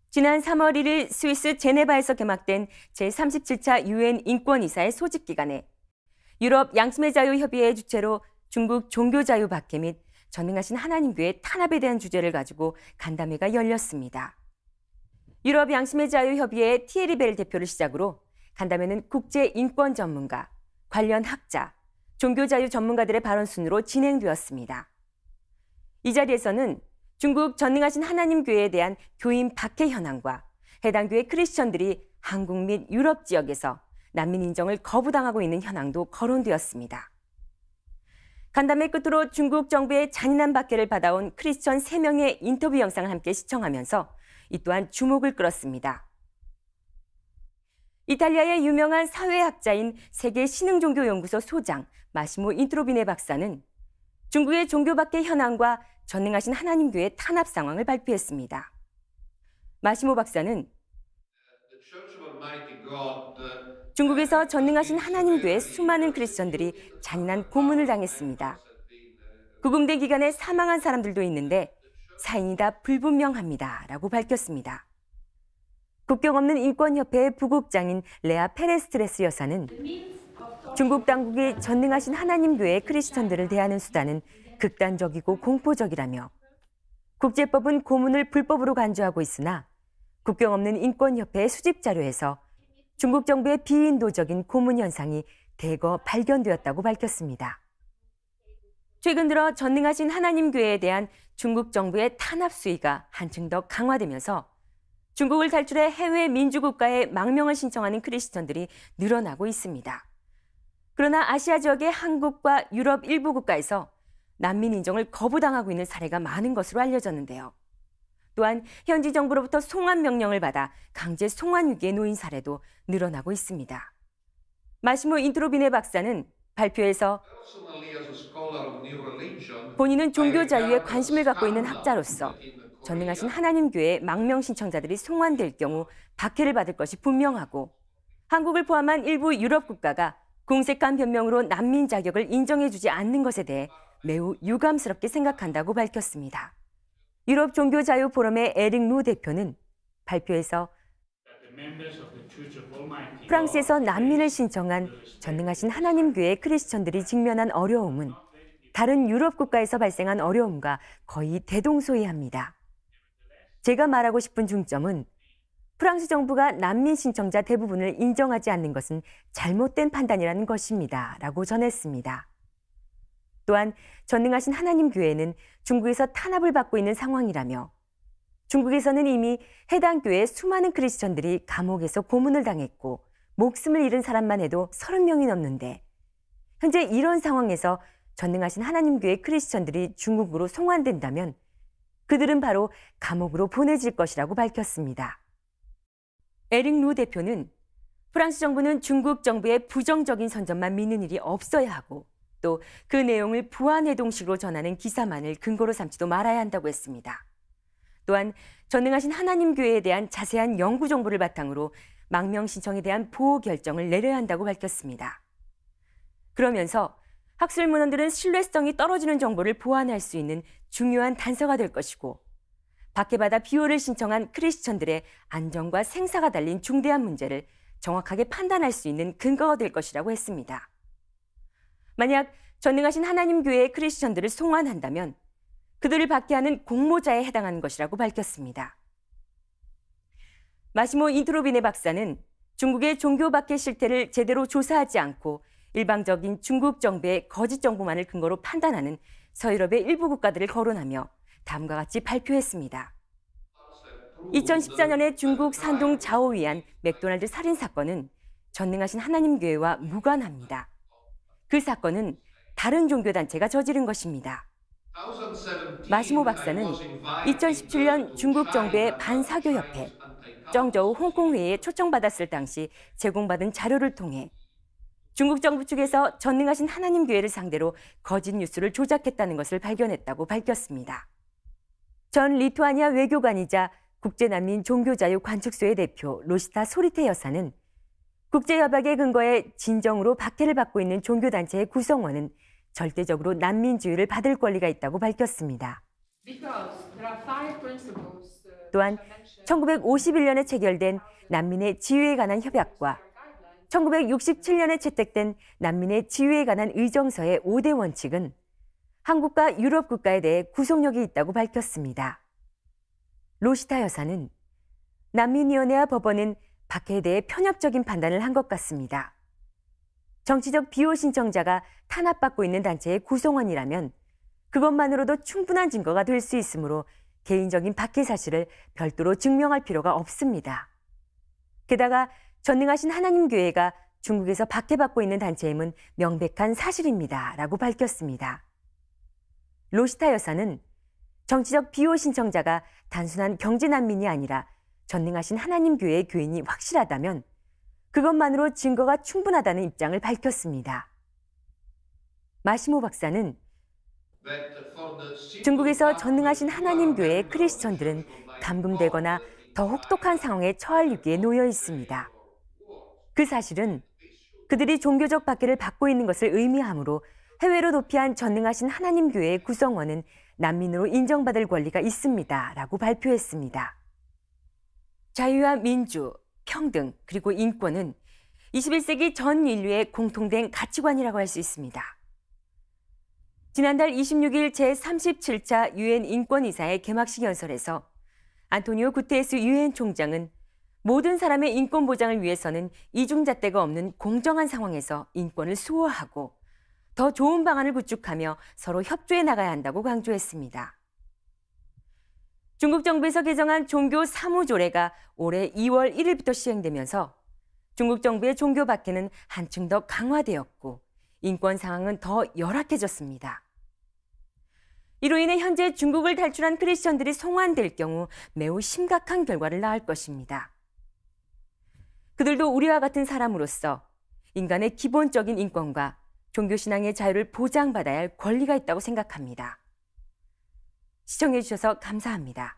지난 3월 1일 스위스 제네바에서 개막된 제37차 유엔 인권이사의 소집 기간에 유럽 양심의 자유 협의회 주최로 중국 종교자유 박해 및 전능하신 하나님교회 탄압에 대한 주제를 가지고 간담회가 열렸습니다. 유럽 양심의 자유 협의회 티에리 벨 대표를 시작으로 간담회는 국제 인권 전문가, 관련 학자, 종교자유 전문가들의 발언 순으로 진행되었습니다. 이 자리에서는 중국 전능하신 하나님 교회에 대한 교인 박해 현황과 해당 교회 크리스천들이 한국 및 유럽 지역에서 난민 인정을 거부당하고 있는 현황도 거론되었습니다. 간담회 끝으로 중국 정부의 잔인한 박해를 받아온 크리스천 3명의 인터뷰 영상을 함께 시청하면서 이 또한 주목을 끌었습니다. 이탈리아의 유명한 사회학자인 세계신흥종교연구소 소장 마시모 인트로비네 박사는 중국의 종교 박해 현황과 전능하신 하나님교회 탄압 상황을 발표했습니다. 마시모 박사는 중국에서 전능하신 하나님교회 수많은 크리스천들이 잔인한 고문을 당했습니다. 구금된 기간에 사망한 사람들도 있는데 사인이 다 불분명합니다. 라고 밝혔습니다. 국경 없는 인권협회의 부국장인 레아 페레스트레스 여사는 중국 당국이 전능하신 하나님교회 크리스천들을 대하는 수단은 극단적이고 공포적이라며 국제법은 고문을 불법으로 간주하고 있으나 국경 없는 인권협회의 수집 자료에서 중국 정부의 비인도적인 고문 현상이 대거 발견되었다고 밝혔습니다. 최근 들어 전능하신 하나님교회에 대한 중국 정부의 탄압 수위가 한층 더 강화되면서 중국을 탈출해 해외 민주국가에 망명을 신청하는 크리스천들이 늘어나고 있습니다. 그러나 아시아 지역의 한국과 유럽 일부 국가에서 난민 인정을 거부당하고 있는 사례가 많은 것으로 알려졌는데요. 또한 현지 정부로부터 송환 명령을 받아 강제 송환 위기에 놓인 사례도 늘어나고 있습니다. 마시모 인트로비네 박사는 발표에서 본인은 종교 자유에 관심을 갖고 있는 학자로서 전능하신 하나님교회 망명 신청자들이 송환될 경우 박해를 받을 것이 분명하고 한국을 포함한 일부 유럽 국가가 공색한 변명으로 난민 자격을 인정해주지 않는 것에 대해 매우 유감스럽게 생각한다고 밝혔습니다. 유럽 종교자유 포럼의 에릭 루 대표는 발표에서 프랑스에서 난민을 신청한 전능하신 하나님교회 크리스천들이 직면한 어려움은 다른 유럽 국가에서 발생한 어려움과 거의 대동소이합니다. 제가 말하고 싶은 중점은 프랑스 정부가 난민 신청자 대부분을 인정하지 않는 것은 잘못된 판단이라는 것입니다. 라고 전했습니다. 또한 전능하신 하나님교회는 중국에서 탄압을 받고 있는 상황이라며 중국에서는 이미 해당 교회의 수많은 크리스천들이 감옥에서 고문을 당했고 목숨을 잃은 사람만 해도 30명이 넘는데 현재 이런 상황에서 전능하신 하나님교회 크리스천들이 중국으로 송환된다면 그들은 바로 감옥으로 보내질 것이라고 밝혔습니다. 에릭 루 대표는 프랑스 정부는 중국 정부의 부정적인 선전만 믿는 일이 없어야 하고 또 그 내용을 부안해동식으로 전하는 기사만을 근거로 삼지도 말아야 한다고 했습니다. 또한 전능하신 하나님교회에 대한 자세한 연구 정보를 바탕으로 망명 신청에 대한 보호 결정을 내려야 한다고 밝혔습니다. 그러면서 학술 문헌들은 신뢰성이 떨어지는 정보를 보완할 수 있는 중요한 단서가 될 것이고 박해받아 비호를 신청한 크리스천들의 안전과 생사가 달린 중대한 문제를 정확하게 판단할 수 있는 근거가 될 것이라고 했습니다. 만약 전능하신 하나님교회의 크리스천들을 송환한다면 그들을 박해하는 공모자에 해당하는 것이라고 밝혔습니다. 마시모 인트로비네 박사는 중국의 종교 박해 실태를 제대로 조사하지 않고 일방적인 중국 정부의 거짓 정보만을 근거로 판단하는 서유럽의 일부 국가들을 거론하며 다음과 같이 발표했습니다. 2014년에 중국 산둥 자오위안 맥도날드 살인 사건은 전능하신 하나님교회와 무관합니다. 그 사건은 다른 종교단체가 저지른 것입니다. 마시모 박사는 2017년 중국 정부의 반사교협회, 정저우 홍콩회의에 초청받았을 당시 제공받은 자료를 통해 중국 정부 측에서 전능하신 하나님교회를 상대로 거짓 뉴스를 조작했다는 것을 발견했다고 밝혔습니다. 전 리투아니아 외교관이자 국제난민 종교자유 관측소의 대표 로시타 소리테 여사는 국제협약의 근거에 진정으로 박해를 받고 있는 종교단체의 구성원은 절대적으로 난민주의를 받을 권리가 있다고 밝혔습니다. 또한 1951년에 체결된 난민의 지위에 관한 협약과 1967년에 채택된 난민의 지위에 관한 의정서의 5대 원칙은 한국과 유럽 국가에 대해 구속력이 있다고 밝혔습니다. 로시타 여사는 난민위원회와 법원은 박해에 대해 편협적인 판단을 한 것 같습니다. 정치적 비호 신청자가 탄압받고 있는 단체의 구성원이라면 그것만으로도 충분한 증거가 될 수 있으므로 개인적인 박해 사실을 별도로 증명할 필요가 없습니다. 게다가 전능하신 하나님 교회가 중국에서 박해받고 있는 단체임은 명백한 사실입니다. 라고 밝혔습니다. 로시타 여사는 정치적 비호 신청자가 단순한 경제난민이 아니라 전능하신 하나님 교회의 교인이 확실하다면 그것만으로 증거가 충분하다는 입장을 밝혔습니다. 마시모 박사는 중국에서 전능하신 하나님 교회의 크리스천들은 감금되거나 더 혹독한 상황에 처할 위기에 놓여 있습니다. 그 사실은 그들이 종교적 박해를 받고 있는 것을 의미하므로 해외로 도피한 전능하신 하나님 교회의 구성원은 난민으로 인정받을 권리가 있습니다. 라고 발표했습니다. 자유와 민주, 평등, 그리고 인권은 21세기 전 인류의 공통된 가치관이라고 할 수 있습니다. 지난달 26일 제37차 유엔 인권이사의 개막식 연설에서 안토니오 구테레스 유엔 총장은 모든 사람의 인권 보장을 위해서는 이중잣대가 없는 공정한 상황에서 인권을 수호하고 더 좋은 방안을 구축하며 서로 협조해 나가야 한다고 강조했습니다. 중국 정부에서 개정한 종교 사무조례가 올해 2월 1일부터 시행되면서 중국 정부의 종교 박해는 한층 더 강화되었고 인권 상황은 더 열악해졌습니다. 이로 인해 현재 중국을 탈출한 크리스천들이 송환될 경우 매우 심각한 결과를 낳을 것입니다. 그들도 우리와 같은 사람으로서 인간의 기본적인 인권과 종교신앙의 자유를 보장받아야 할 권리가 있다고 생각합니다. 시청해 주셔서 감사합니다.